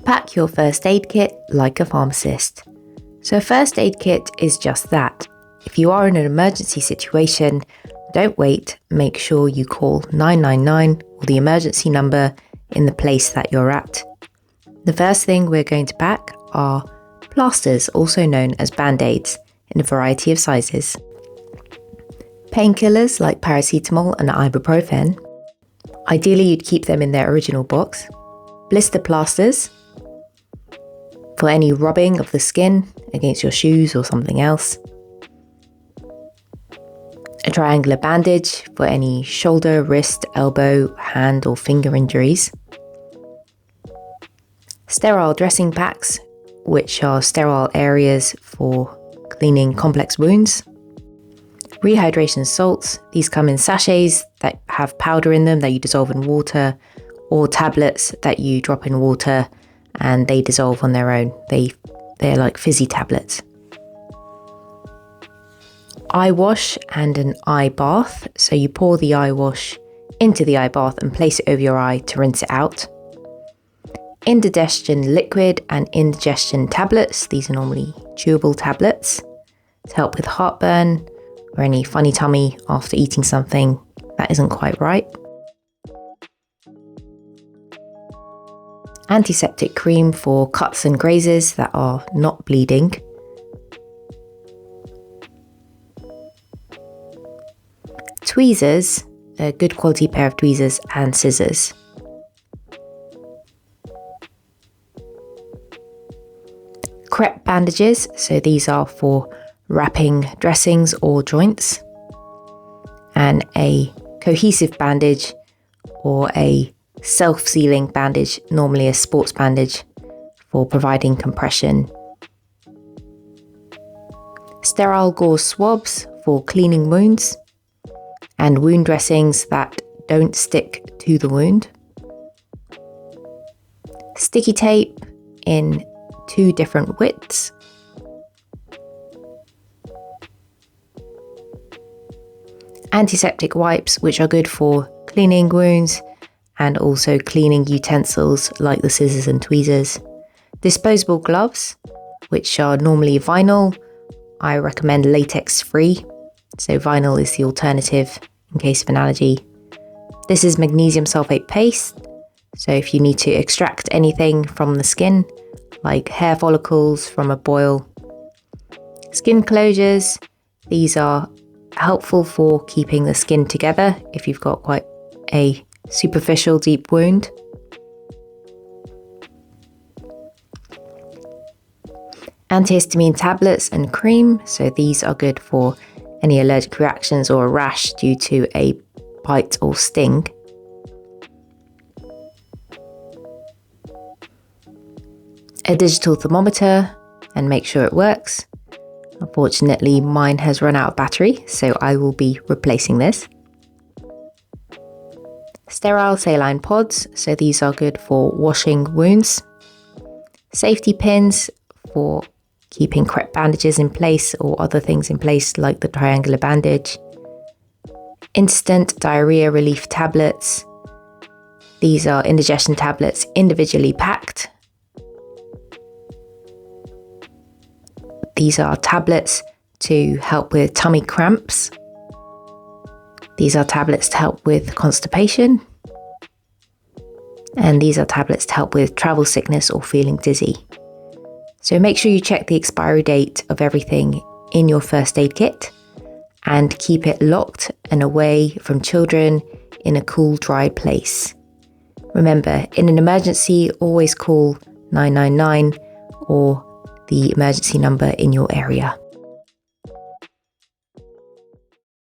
Pack your first aid kit like a pharmacist. So a first aid kit is just that. If you are in an emergency situation, don't wait, make sure you call 999 or the emergency number in the place that you're at. The first thing we're going to pack are plasters, also known as band-aids, in a variety of sizes. Painkillers like paracetamol and ibuprofen. Ideally, you'd keep them in their original box. Blister plasters for any rubbing of the skin against your shoes or something else. A triangular bandage for any shoulder, wrist, elbow, hand or finger injuries. Sterile dressing packs, which are sterile areas for cleaning complex wounds. Rehydration salts, these come in sachets that have powder in them that you dissolve in water, or tablets that you drop in water and they dissolve on their own. They're like fizzy tablets. Eye wash and an eye bath. So you pour the eye wash into the eye bath and place it over your eye to rinse it out. Indigestion liquid and indigestion tablets. These are normally chewable tablets to help with heartburn or any funny tummy after eating something that isn't quite right. Antiseptic cream for cuts and grazes that are not bleeding. Tweezers, a good quality pair of tweezers and scissors. Crepe bandages, so these are for wrapping dressings or joints. And a cohesive bandage or a self-sealing bandage, normally a sports bandage, for providing compression. Sterile gauze swabs for cleaning wounds. And wound dressings that don't stick to the wound. Sticky tape in 2 different widths. Antiseptic wipes, which are good for cleaning wounds and also cleaning utensils like the scissors and tweezers. Disposable gloves, which are normally vinyl. I recommend latex free. So vinyl is the alternative in case of an allergy. This is magnesium sulfate paste. So if you need to extract anything from the skin, like hair follicles from a boil. Skin closures. These are helpful for keeping the skin together if you've got quite a superficial deep wound. Antihistamine tablets and cream. So these are good for any allergic reactions or a rash due to a bite or sting. A digital thermometer and make sure it works. Unfortunately, mine has run out of battery, so I will be replacing this. Sterile saline pods, so these are good for washing wounds. Safety pins for keeping crepe bandages in place or other things in place like the triangular bandage. Instant diarrhea relief tablets. These are indigestion tablets individually packed. These are tablets to help with tummy cramps. These are tablets to help with constipation. And these are tablets to help with travel sickness or feeling dizzy. So make sure you check the expiry date of everything in your first aid kit and keep it locked and away from children in a cool, dry place. Remember, in an emergency, always call 999 or the emergency number in your area.